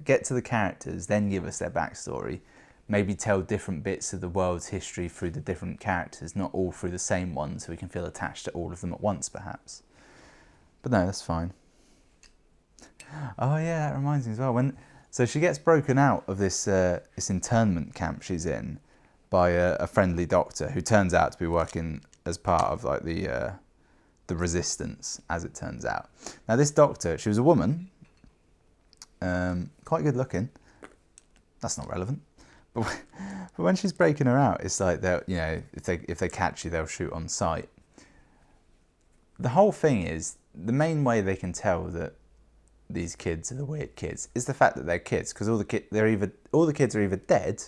get to the characters, then give us their backstory. Maybe tell different bits of the world's history through the different characters, not all through the same one, so we can feel attached to all of them at once, perhaps. But no, that's fine. Oh yeah, that reminds me as well. So she gets broken out of this internment camp she's in by a friendly doctor who turns out to be working as part of like the resistance, as it turns out. Now this doctor, she was a woman, quite good looking. That's not relevant. But when she's breaking her out, it's like if they catch you, they'll shoot on sight. The whole thing is, the main way they can tell that these kids are the weird kids is the fact that they're kids, because all the kids are either dead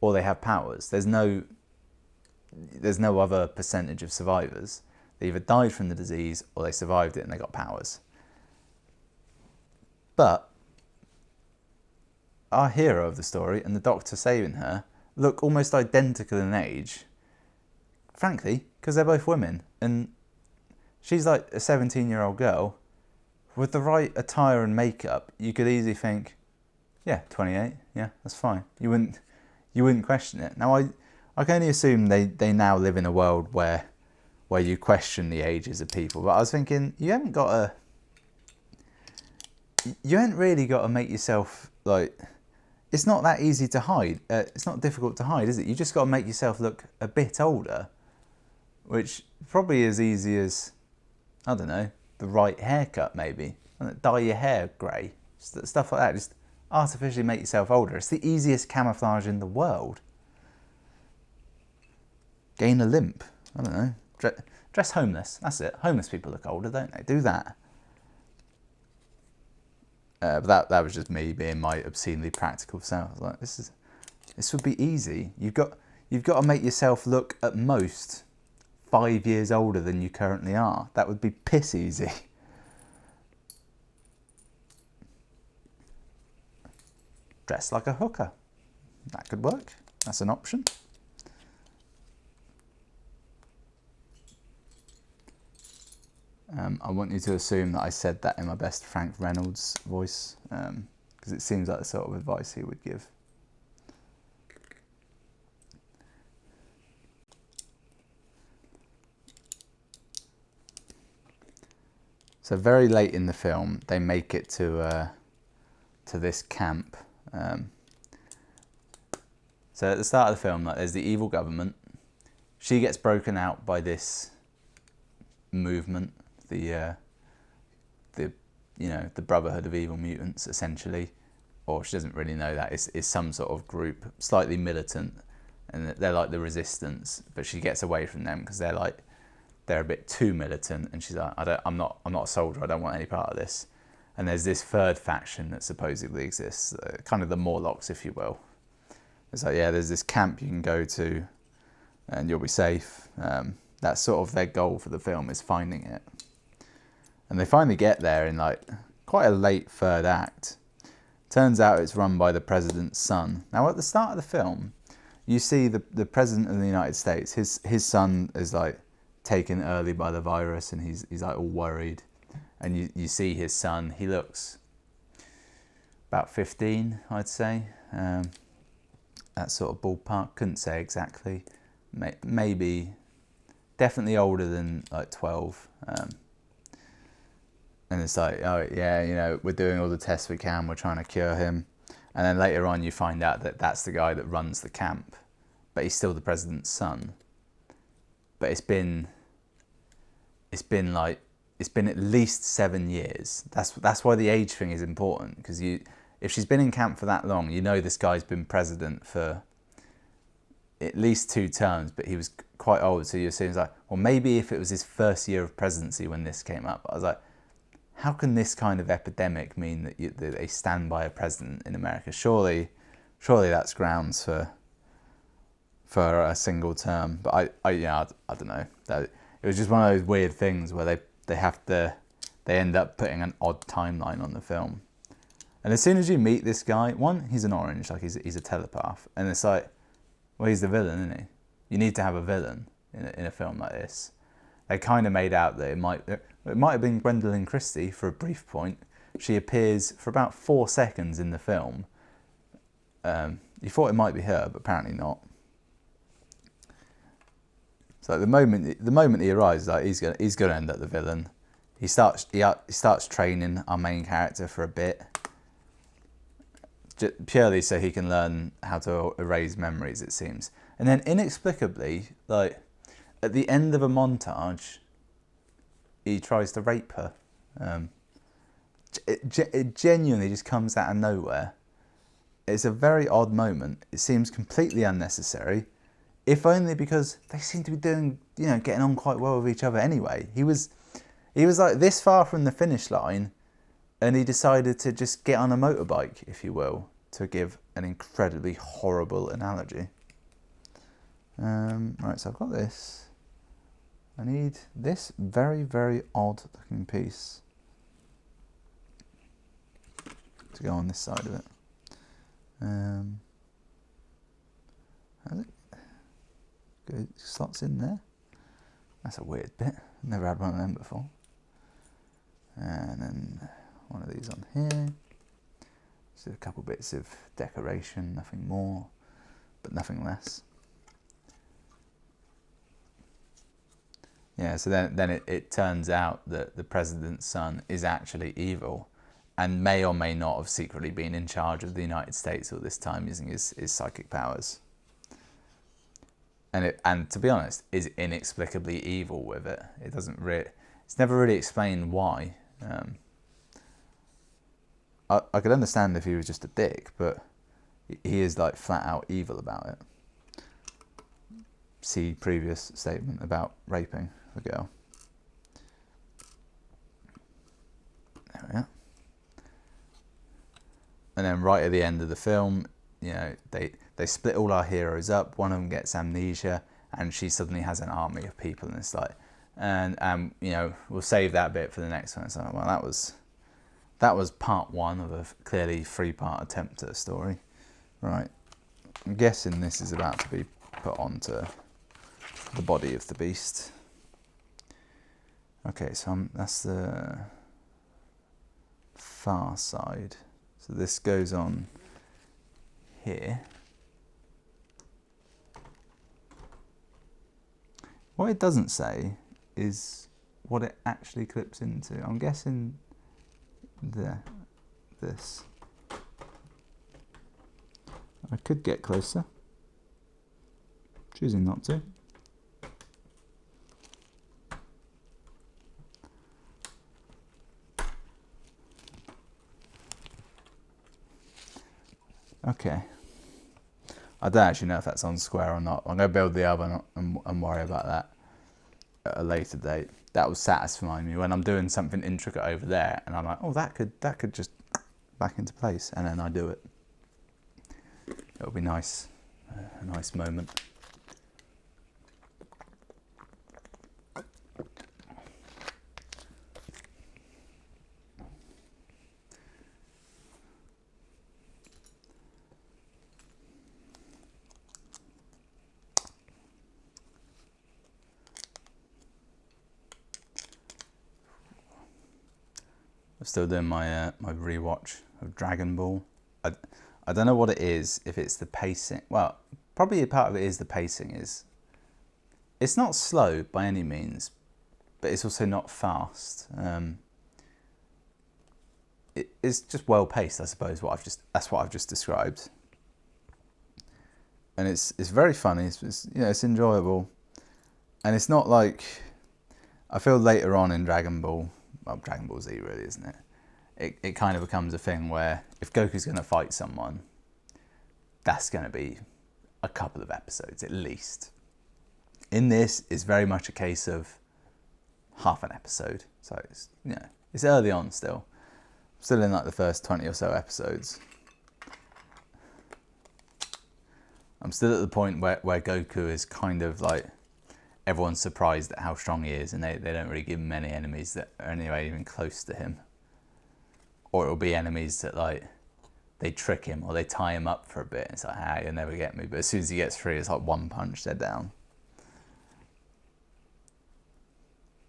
or they have powers. There's no other percentage of survivors. They either died from the disease or they survived it and they got powers. But our hero of the story and the doctor saving her look almost identical in age, frankly, because they're both women, and she's like a 17-year-old girl. With the right attire and makeup, you could easily think, yeah, 28, yeah, that's fine. You wouldn't question it. Now I can only assume they now live in a world where you question the ages of people, but I was thinking, you haven't really got to make yourself like. It's not that easy to hide. It's not difficult to hide, is it? You just got to make yourself look a bit older, which probably as easy as, I don't know, the right haircut maybe. Dye your hair grey, stuff like that. Just artificially make yourself older. It's the easiest camouflage in the world. Gain a limp. I don't know. Dress homeless. That's it. Homeless people look older, don't they? Do that. But that was just me being my obscenely practical self. I was like, this would be easy. You've got to make yourself look at most 5 years older than you currently are. That would be piss easy. Dress like a hooker. That could work. That's an option. I want you to assume that I said that in my best Frank Reynolds voice, because it seems like the sort of advice he would give. So very late in the film, they make it to this camp. So at the start of the film, like, there's the evil government. She gets broken out by this movement, the Brotherhood of Evil Mutants, essentially, or she doesn't really know that. It's some sort of group, slightly militant, and they're like the resistance. But she gets away from them because they're a bit too militant, and she's like, I'm not a soldier. I don't want any part of this. And there's this third faction that supposedly exists, kind of the Morlocks, if you will. It's like, yeah, there's this camp you can go to, and you'll be safe. That's sort of their goal for the film, is finding it. And they finally get there in like quite a late third act. Turns out it's run by the president's son. Now at the start of the film, you see the president of the United States. His son is like taken early by the virus, and he's like all worried. And you see his son. He looks about 15, I'd say. That sort of ballpark. Couldn't say exactly. Maybe, definitely older than like 12. And it's like, oh yeah, we're doing all the tests we can, we're trying to cure him. And then later on you find out that that's the guy that runs the camp, but he's still the president's son. But it's been at least 7 years. That's why the age thing is important, because if she's been in camp for that long, this guy's been president for at least 2 terms, but he was quite old, so you assume it's like, well, maybe if it was his first year of presidency when this came up. I was like, how can this kind of epidemic mean that they stand by a president in America? Surely that's grounds for a single term. But I don't know. It was just one of those weird things where they end up putting an odd timeline on the film. And as soon as you meet this guy, one, he's an orange, like he's a telepath, and it's like, well, he's the villain, isn't he? You need to have a villain in a film like this. They kind of made out that it might have been Gwendolyn Christie for a brief point. She appears for about 4 seconds in the film. You thought it might be her, but apparently not. So the moment he arrives, like he's gonna end up the villain. He starts training our main character for a bit, purely so he can learn how to erase memories, it seems. And then inexplicably, like at the end of a montage, he tries to rape her. It genuinely just comes out of nowhere. It's a very odd moment. It seems completely unnecessary, if only because they seem to be doing, getting on quite well with each other anyway. He was like this far from the finish line, and he decided to just get on a motorbike, if you will, to give an incredibly horrible analogy. Right, so I've got this. I need this very, very odd looking piece to go on this side of it. Has it? Good, slots in there. That's a weird bit. Never had one of them before. And then one of these on here. Just a couple bits of decoration, nothing more, but nothing less. Yeah, so then it turns out that the president's son is actually evil, and may or may not have secretly been in charge of the United States all this time using his psychic powers. And to be honest, is inexplicably evil with it. It's never really explained why. I could understand if he was just a dick, but he is like flat out evil about it. See previous statement about raping the girl. There we are. And then right at the end of the film, they split all our heroes up. One of them gets amnesia, and she suddenly has an army of people, and it's like, and we'll save that bit for the next one. It's like, well, that was part one of a clearly 3-part attempt at a story. Right, I'm guessing this is about to be put onto the body of the beast. Okay, so that's the far side. So this goes on here. What it doesn't say is what it actually clips into. I'm guessing this. I could get closer. Choosing not to. Okay. I don't actually know if that's on square or not. I'm going to build the oven and worry about that at a later date. That was satisfying me when I'm doing something intricate over there and I'm like, oh, that could just back into place, and then I do it. It'll be nice, a nice moment. I'm still doing my my rewatch of Dragon Ball. I don't know what it is, if it's the pacing. Well, probably a part of it is the pacing. It's not slow by any means, but it's also not fast. It's just well paced, I suppose. That's what I've just described. And it's very funny. It's enjoyable, and it's not like, I feel later on in Dragon Ball. Well, Dragon Ball Z really, isn't it? It kind of becomes a thing where if Goku's going to fight someone, that's going to be a couple of episodes at least. In this, it's very much a case of half an episode. So it's early on still. I'm still in like the first 20 or so episodes. I'm still at the point where Goku is kind of like, everyone's surprised at how strong he is, and they don't really give him many enemies that are anyway even close to him. Or it'll be enemies that like, they trick him or they tie him up for a bit. It's like, you'll never get me. But as soon as he gets free, it's like one punch, they're down.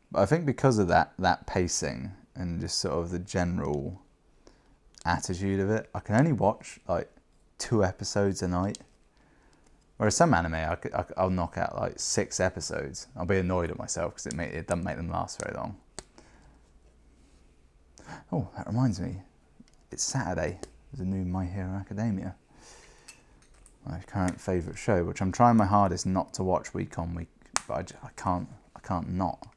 But I think because of that pacing and just sort of the general attitude of it, I can only watch like 2 episodes a night. Whereas some anime, I'll knock out like 6 episodes. I'll be annoyed at myself because it doesn't make them last very long. Oh, that reminds me. It's Saturday. There's a new My Hero Academia. My current favourite show, which I'm trying my hardest not to watch week on week, but I can't not.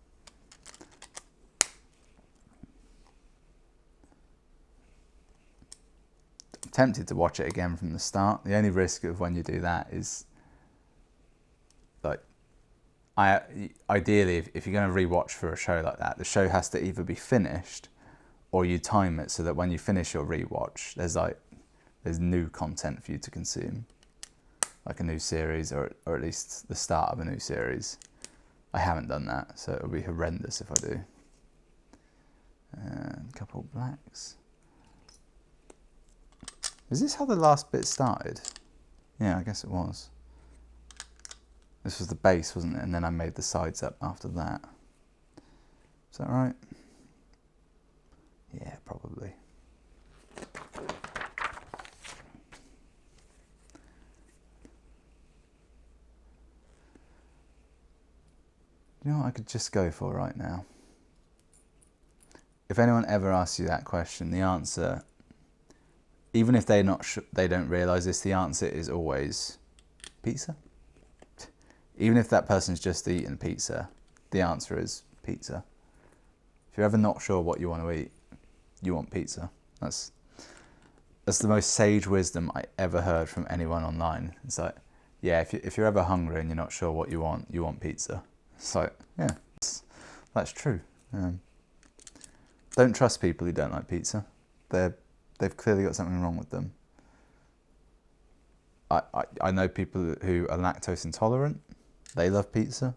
I'm tempted to watch it again from the start. The only risk of when you do that is, like, ideally, if you're going to rewatch for a show like that, the show has to either be finished or you time it so that when you finish your rewatch, there's new content for you to consume, like a new series or at least the start of a new series. I haven't done that, so it'll be horrendous if I do. And a couple of blacks. Is this how the last bit started? Yeah, I guess it was. This was the base, wasn't it? And then I made the sides up after that. Is that right? Yeah, probably. You know what I could just go for right now? If anyone ever asks you that question, the answer, even if they don't realise this, the answer is always pizza. Even if that person's just eaten pizza, the answer is pizza. If you're ever not sure what you want to eat, you want pizza. That's the most sage wisdom I ever heard from anyone online. It's like, yeah, if you're ever hungry and you're not sure what you want pizza. It's like, yeah, that's true. Don't trust people who don't like pizza. They've clearly got something wrong with them. I know people who are lactose intolerant. They love pizza.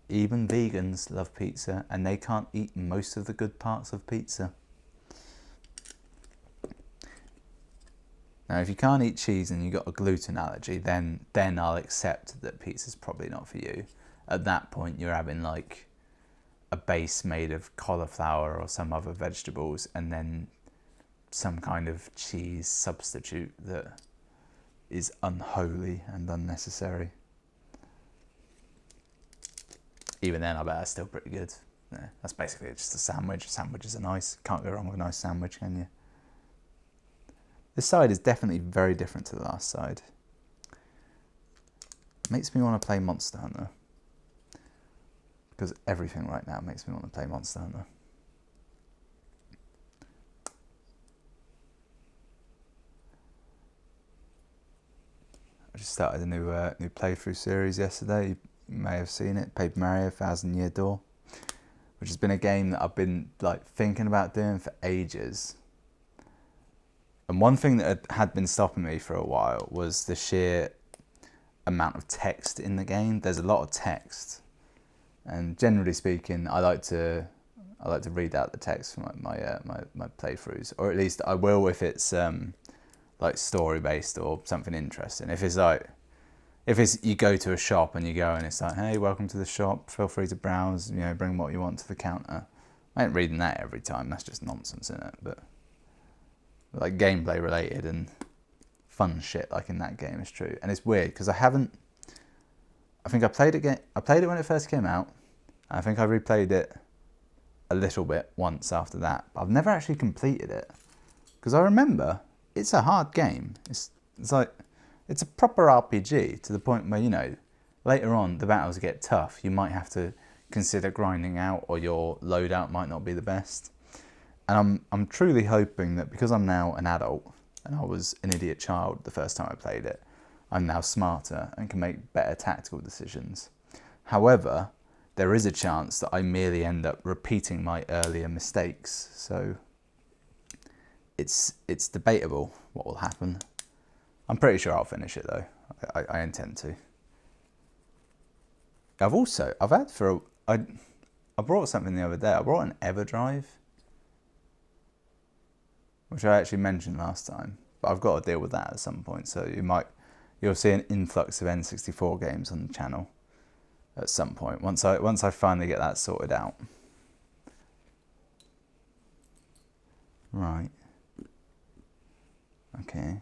Even vegans love pizza, and they can't eat most of the good parts of pizza. Now, if you can't eat cheese and you've got a gluten allergy, then I'll accept that pizza's probably not for you. At that point, you're having like a base made of cauliflower or some other vegetables, and then some kind of cheese substitute that is unholy and unnecessary. even then I bet that's still pretty good. Yeah, that's basically just a sandwich. Sandwiches are nice. Can't go wrong with a nice sandwich, can you? This side is definitely very different to the last side. Makes me want to play Monster Hunter. Because everything right now makes me want to play Monster Hunter. I just started a new playthrough series yesterday. You may have seen it. Paper Mario: Thousand Year Door, which has been a game that I've been like thinking about doing for ages. And one thing that had been stopping me for a while was the sheer amount of text in the game. There's a lot of text, and generally speaking, I like to read out the text for my playthroughs, or at least I will if it's like story based or something interesting. If it's you go to a shop and you go and it's like, hey, welcome to the shop, feel free to browse, you know, bring what you want to the counter. I ain't reading that every time, that's just nonsense, isn't it? But like gameplay related and fun shit like in that game is true. And it's weird because I think I played it when it first came out. I think I replayed it a little bit once after that, but I've never actually completed it because I remember it's a hard game. It's like, it's a proper RPG to the point where, you know, later on the battles get tough. You might have to consider grinding out, or your loadout might not be the best. And I'm truly hoping that because I'm now an adult and I was an idiot child the first time I played it, I'm now smarter and can make better tactical decisions. However, there is a chance that I merely end up repeating my earlier mistakes. So it's debatable what will happen. I'm pretty sure I'll finish it though. I intend to. I brought something the other day. I brought an EverDrive, which I actually mentioned last time, but I've got to deal with that at some point. So you'll see an influx of N64 games on the channel at some point once I finally get that sorted out. Right. Okay.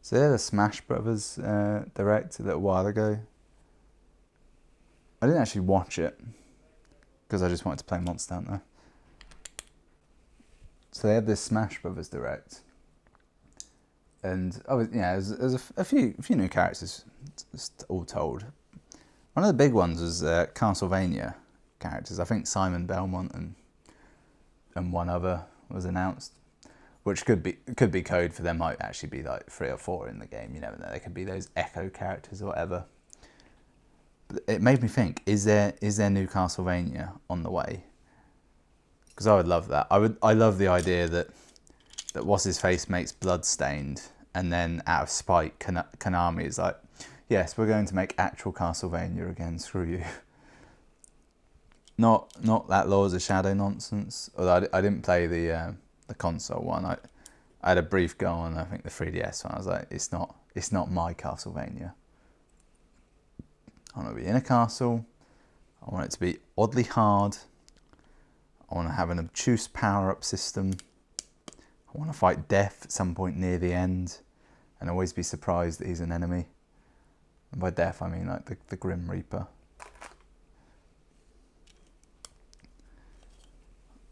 So yeah, the Smash Brothers Direct a little while ago. I didn't actually watch it because I just wanted to play Monster Hunter. So they had this Smash Brothers Direct, and there's a few new characters, just all told. One of the big ones was Castlevania characters. I think Simon Belmont and one other was announced, which could be code for them. Might actually be like 3 or 4 in the game. You never know. They could be those Echo characters or whatever. But it made me think: is there new Castlevania on the way? Because I would love that. I love the idea that what's his face makes Bloodstained, and then out of spite, Konami is like, yes, we're going to make actual Castlevania again. Screw you. Not that Lords of Shadow nonsense. Although I didn't play the console one. I had a brief go on, I think, the 3DS one. I was like, it's not my Castlevania. I want to be in a castle. I want it to be oddly hard. I want to have an obtuse power-up system. I want to fight death at some point near the end and always be surprised that he's an enemy. And by death, I mean like the Grim Reaper.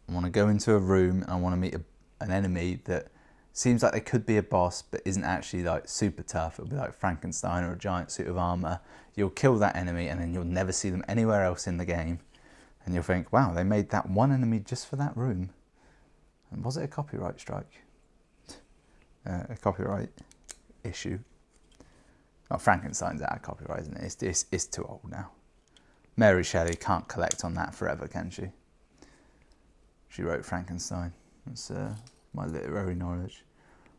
I want to go into a room and I want to meet an enemy that seems like they could be a boss but isn't actually like super tough. It'll be like Frankenstein or a giant suit of armour. You'll kill that enemy and then you'll never see them anywhere else in the game. And you'll think, wow, they made that one enemy just for that room. And was it a copyright strike? A copyright issue? Oh, Frankenstein's out of copyright, isn't it? It's too old now. Mary Shelley can't collect on that forever, can she? She wrote Frankenstein. That's my literary knowledge.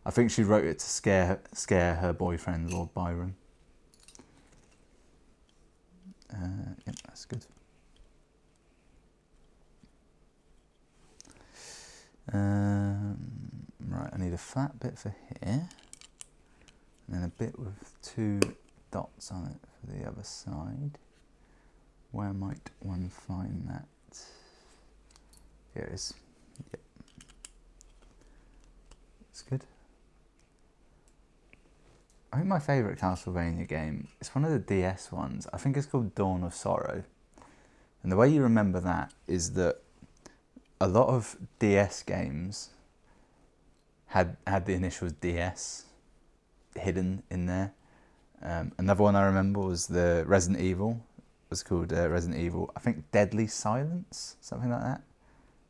I think she wrote it to scare her boyfriend, Lord Byron. Yep, that's good. Right, I need a flat bit for here, and then a bit with 2 dots on it for the other side. Where might one find that? Here it is. Yep. That's good. I think my favourite Castlevania game. It's one of the DS ones. I think it's called Dawn of Sorrow. And the way you remember that is that a lot of DS games had the initials DS hidden in there. Another one I remember was the Resident Evil. It was called Resident Evil, I think Deadly Silence, something like that.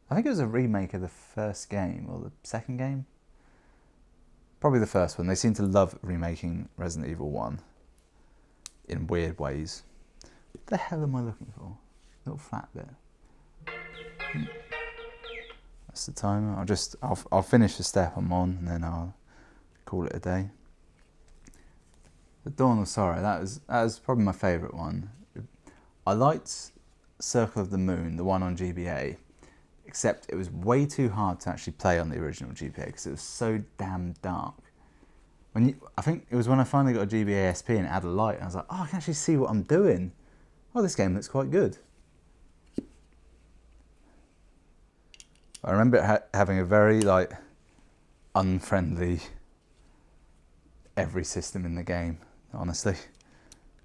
I think it was a remake of the first game, or the second game. Probably the first one. They seem to love remaking Resident Evil 1 in weird ways. What the hell am I looking for? Little flat bit. That's the timer. I'll finish the step I'm on, and then I'll call it a day. The Dawn of Sorrow, that was probably my favourite one. I liked Circle of the Moon, the one on GBA, except it was way too hard to actually play on the original GBA because it was so damn dark. I think it was when I finally got a GBA SP and it had a light, and I was like, oh, I can actually see what I'm doing. Oh, this game looks quite good. I remember it having a very unfriendly every system in the game, honestly.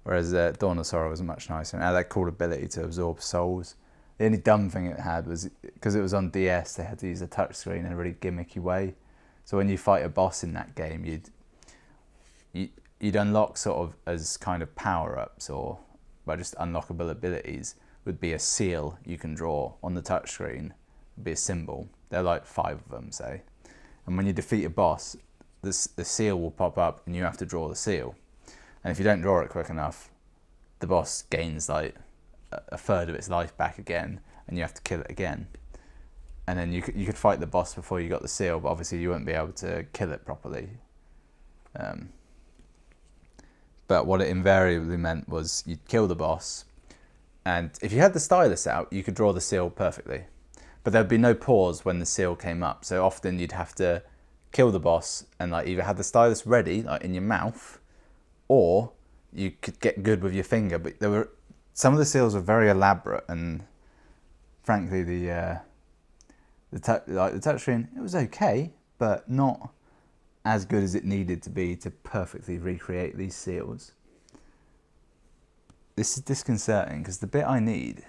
Whereas Dawn of Sorrow was much nicer and had that cool ability to absorb souls. The only dumb thing it had was, because it was on DS, they had to use a touchscreen in a really gimmicky way. So when you fight a boss in that game, you'd unlock sort of as kind of power-ups, or by just unlockable abilities, would be a seal you can draw on the touchscreen, would be a symbol. There are like 5 of them, say. And when you defeat a boss, the seal will pop up and you have to draw the seal. And if you don't draw it quick enough, the boss gains like a third of its life back again, and you have to kill it again. And then you could fight the boss before you got the seal, but obviously you wouldn't be able to kill it properly. But what it invariably meant was you'd kill the boss, and if you had the stylus out, you could draw the seal perfectly. But there'd be no pause when the seal came up, so often you'd have to kill the boss and either have the stylus ready, in your mouth, or you could get good with your finger. But some of the seals were very elaborate, and frankly, the touchscreen, it was okay, but not as good as it needed to be to perfectly recreate these seals. This is disconcerting because the bit I need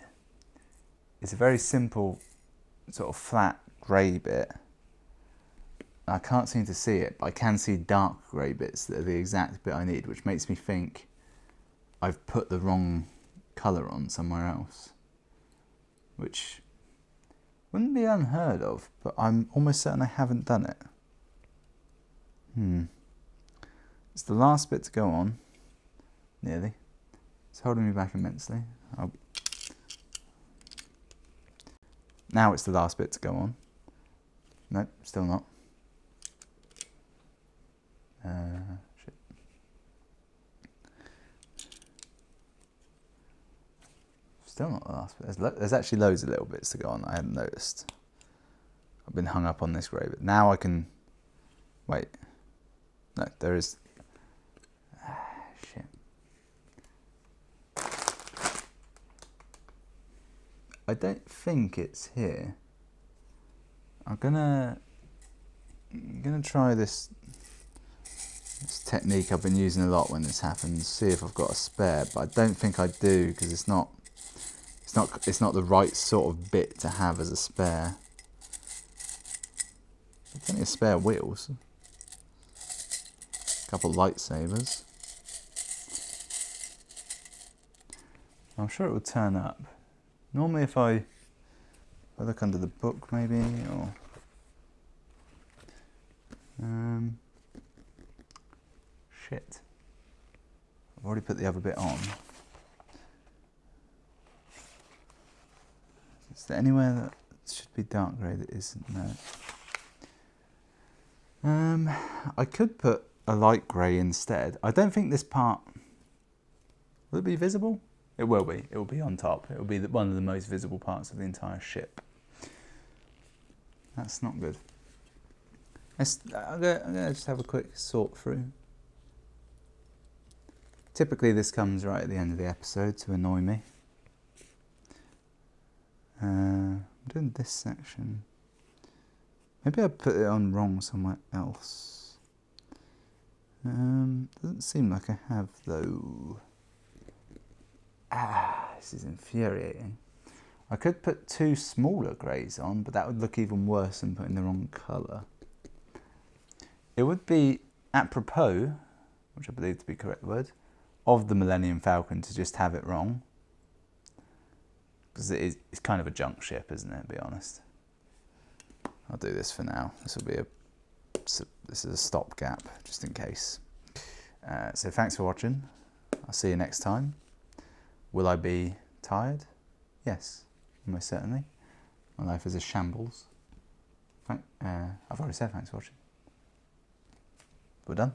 is a very simple, sort of flat grey bit. I can't seem to see it, but I can see dark grey bits that are the exact bit I need, which makes me think I've put the wrong colour on somewhere else, which wouldn't be unheard of, but I'm almost certain I haven't done it. It's the last bit to go on, nearly. It's holding me back immensely. Now it's the last bit to go on. Nope, still not. Shit. Still not the last bit. There's actually loads of little bits to go on that I hadn't noticed. I've been hung up on this grey bit. Now I can... Wait. No, there is... Shit. I don't think it's here. I'm gonna try this technique I've been using a lot when this happens. See if I've got a spare, but I don't think I do because it's not the right sort of bit to have as a spare. Plenty of spare wheels. A couple lightsabers. I'm sure it will turn up. Normally if I look under the book maybe, or... Shit. I've already put the other bit on. Is there anywhere that should be dark grey that isn't? No. I could put a light grey instead. I don't think this part... Will it be visible? It will be. It will be on top. It will be one of the most visible parts of the entire ship. That's not good. I'm gonna just have a quick sort through. Typically this comes right at the end of the episode to annoy me. I'm doing this section. Maybe I put it on wrong somewhere else. Doesn't seem like I have though. This is infuriating. I could put 2 smaller greys on, but that would look even worse than putting the wrong colour. It would be apropos, which I believe to be the correct word, of the Millennium Falcon to just have it wrong. Because it's kind of a junk ship, isn't it, to be honest. I'll do this for now. This is a stopgap, just in case. So thanks for watching. I'll see you next time. Will I be tired? Yes, most certainly. My life is a shambles. I've already said thanks for watching. We're done.